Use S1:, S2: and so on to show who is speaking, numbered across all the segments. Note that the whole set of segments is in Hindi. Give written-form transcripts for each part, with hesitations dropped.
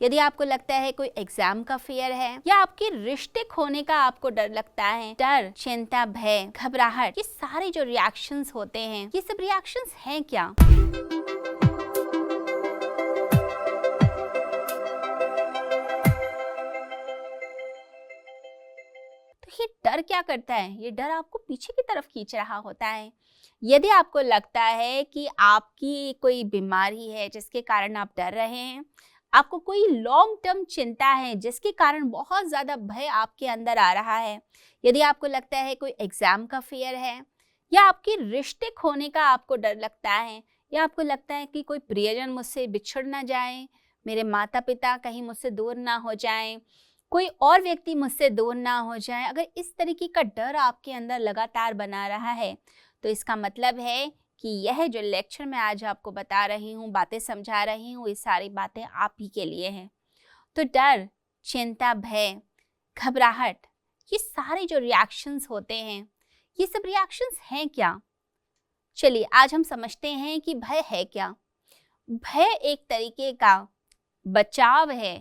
S1: यदि आपको लगता है कोई एग्जाम का फियर है या आपके रिश्ते खोने का आपको डर लगता है, डर, चिंता, भय, घबराहट, ये सारे जो रिएक्शंस होते हैं, ये सब रिएक्शंस हैं क्या? तो ये डर क्या करता है? ये डर आपको पीछे की तरफ खींच रहा होता है। यदि आपको लगता है कि आपकी कोई बीमारी है जिसके कारण आप डर रहे हैं, आपको कोई लॉन्ग टर्म चिंता है जिसके कारण बहुत ज़्यादा भय आपके अंदर आ रहा है, यदि आपको लगता है कोई एग्ज़ाम का फियर है या आपके रिश्ते खोने का आपको डर लगता है, या आपको लगता है कि कोई प्रियजन मुझसे बिछड़ ना जाए, मेरे माता पिता कहीं मुझसे दूर ना हो जाएं, कोई और व्यक्ति मुझसे दूर ना हो जाए, अगर इस तरीके का डर आपके अंदर लगातार बना रहा है, तो इसका मतलब है कि यह जो लेक्चर मैं आज आपको बता रही हूँ, बातें समझा रही हूँ, ये सारी बातें आप ही के लिए हैं। तो डर, चिंता, भय, घबराहट, ये सारे जो रिएक्शंस होते हैं, ये सब रिएक्शंस हैं क्या? चलिए आज हम समझते हैं कि भय है क्या। भय एक तरीके का बचाव है,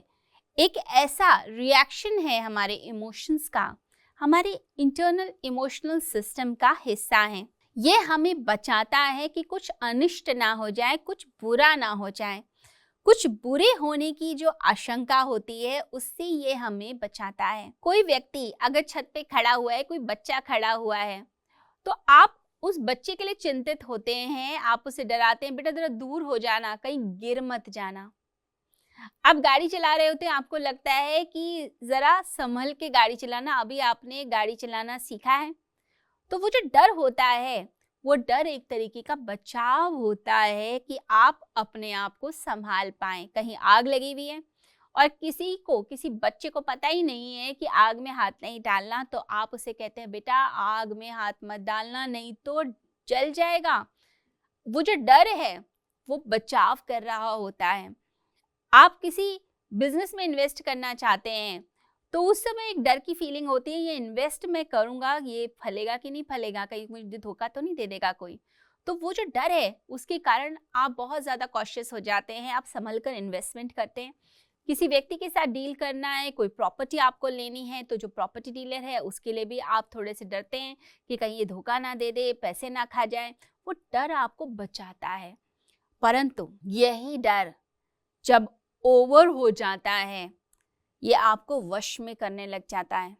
S1: एक ऐसा रिएक्शन है हमारे इमोशंस का, हमारे इंटरनल इमोशनल सिस्टम का हिस्सा है। ये हमें बचाता है कि कुछ अनिष्ट ना हो जाए, कुछ बुरा ना हो जाए, कुछ बुरे होने की जो आशंका होती है उससे ये हमें बचाता है। कोई व्यक्ति अगर छत पे खड़ा हुआ है, कोई बच्चा खड़ा हुआ है, तो आप उस बच्चे के लिए चिंतित होते हैं, आप उसे डराते हैं, बेटा जरा दूर हो जाना, कहीं गिर मत जाना। आप गाड़ी चला रहे होते हैं, आपको लगता है कि जरा संभल के गाड़ी चलाना, अभी आपने गाड़ी चलाना सीखा है। तो वो जो डर होता है, वो डर एक तरीके का बचाव होता है कि आप अपने आप को संभाल पाएं। कहीं आग लगी हुई है और किसी बच्चे को पता ही नहीं है कि आग में हाथ नहीं डालना, तो आप उसे कहते हैं बेटा आग में हाथ मत डालना, नहीं तो जल जाएगा। वो जो डर है वो बचाव कर रहा होता है। आप किसी बिजनेस में इन्वेस्ट करना चाहते हैं, तो उस समय एक डर की फीलिंग होती है, ये इन्वेस्ट मैं करूंगा, ये फलेगा कि नहीं फलेगा, कहीं मुझे धोखा तो नहीं दे देगा कोई। तो वो जो डर है उसके कारण आप बहुत ज़्यादा कॉशियस हो जाते हैं, आप संभल कर इन्वेस्टमेंट करते हैं। किसी व्यक्ति के साथ डील करना है, कोई प्रॉपर्टी आपको लेनी है, तो जो प्रॉपर्टी डीलर है उसके लिए भी आप थोड़े से डरते हैं कि कहीं ये धोखा ना दे दे, पैसे ना खा जाए। वो डर आपको बचाता है। परंतु यही डर जब ओवर हो जाता है, ये आपको वश में करने लग जाता है,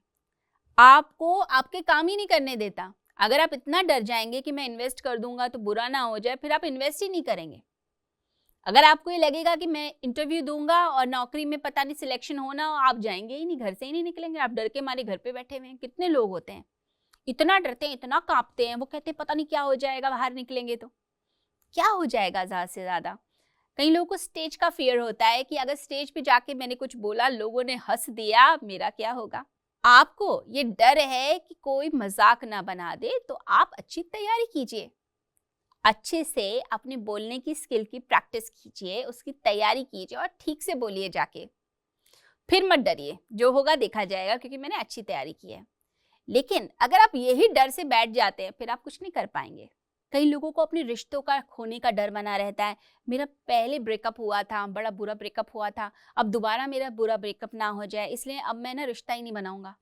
S1: आपको आपके काम ही नहीं करने देता। अगर आप इतना डर जाएंगे कि मैं इन्वेस्ट कर दूंगा तो बुरा ना हो जाए, फिर आप इन्वेस्ट ही नहीं करेंगे। अगर आपको ये लगेगा कि मैं इंटरव्यू दूंगा और नौकरी में पता नहीं सिलेक्शन होना, आप जाएंगे ही नहीं, घर से ही नहीं निकलेंगे, आप डर के मारे घर पे बैठे हुए हैं। कितने लोग होते हैं इतना डरते हैं, इतना कांपते हैं, वो कहते हैं पता नहीं क्या हो जाएगा, बाहर निकलेंगे तो क्या हो जाएगा। ज्यादा से ज्यादा कई लोगों को स्टेज का फियर होता है कि अगर स्टेज पे जाके मैंने कुछ बोला, लोगों ने हंस दिया, मेरा क्या होगा। आपको ये डर है कि कोई मजाक ना बना दे, तो आप अच्छी तैयारी कीजिए, अच्छे से अपने बोलने की स्किल की प्रैक्टिस कीजिए, उसकी तैयारी कीजिए और ठीक से बोलिए जाके। फिर मत डरिए, जो होगा देखा जाएगा, क्योंकि मैंने अच्छी तैयारी की है। लेकिन अगर आप यही डर से बैठ जाते हैं, फिर आप कुछ नहीं कर पाएंगे। कई लोगों को अपने रिश्तों का खोने का डर बना रहता है। मेरा पहले ब्रेकअप हुआ था, बड़ा बुरा ब्रेकअप हुआ था, अब दोबारा मेरा बुरा ब्रेकअप ना हो जाए, इसलिए अब मैं ना रिश्ता ही नहीं बनाऊंगा।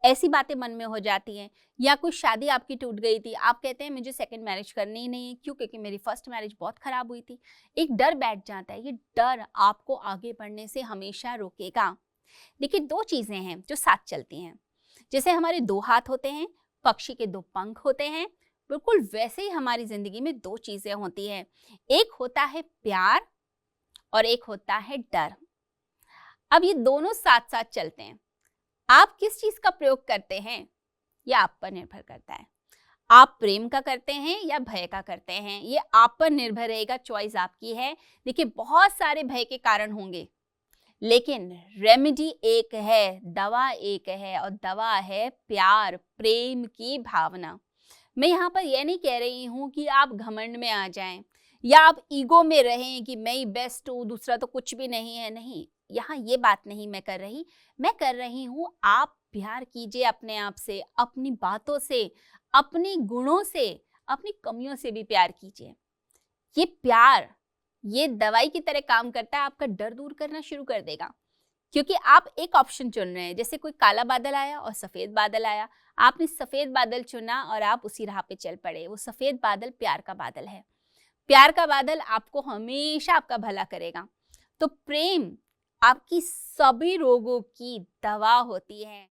S1: ऐसी बातें मन में हो जाती हैं। या कोई शादी आपकी टूट गई थी, आप कहते हैं मुझे सेकंड मैरिज करनी ही नहीं है, क्यों? क्योंकि मेरी फर्स्ट मैरिज बहुत खराब हुई थी। एक डर बैठ जाता है। ये डर आपको आगे बढ़ने से हमेशा रोकेगा। देखिए, दो चीजें हैं जो साथ चलती हैं। जैसे हमारे दो हाथ होते हैं, पक्षी के दो पंख होते हैं, बिल्कुल वैसे ही हमारी जिंदगी में दो चीजें होती हैं। एक होता है प्यार और एक होता है डर। अब ये दोनों साथ साथ चलते हैं। आप किस चीज का प्रयोग करते हैं, यह आप पर निर्भर करता है। आप प्रेम का करते हैं या भय का करते हैं, ये आप पर निर्भर रहेगा, चॉइस आपकी है। देखिए, बहुत सारे भय के कारण होंगे, लेकिन रेमेडी एक है, दवा एक है, और दवा है प्यार, प्रेम की भावना। मैं यहाँ पर यह नहीं कह रही हूँ कि आप घमंड में आ जाएं या आप ईगो में रहें कि मैं ही बेस्ट हूँ, दूसरा तो कुछ भी नहीं है। नहीं, यहाँ ये बात नहीं मैं कर रही। मैं कर रही हूँ आप प्यार कीजिए अपने आप से, अपनी बातों से, अपने गुणों से, अपनी कमियों से भी प्यार कीजिए। ये प्यार, ये दवाई की तरह काम करता है, आपका डर दूर करना शुरू कर देगा। क्योंकि आप एक ऑप्शन चुन रहे हैं। जैसे कोई काला बादल आया और सफ़ेद बादल आया, आपने सफ़ेद बादल चुना और आप उसी राह पे चल पड़े। वो सफ़ेद बादल प्यार का बादल है। प्यार का बादल आपको हमेशा आपका भला करेगा। तो प्रेम आपकी सभी रोगों की दवा होती है।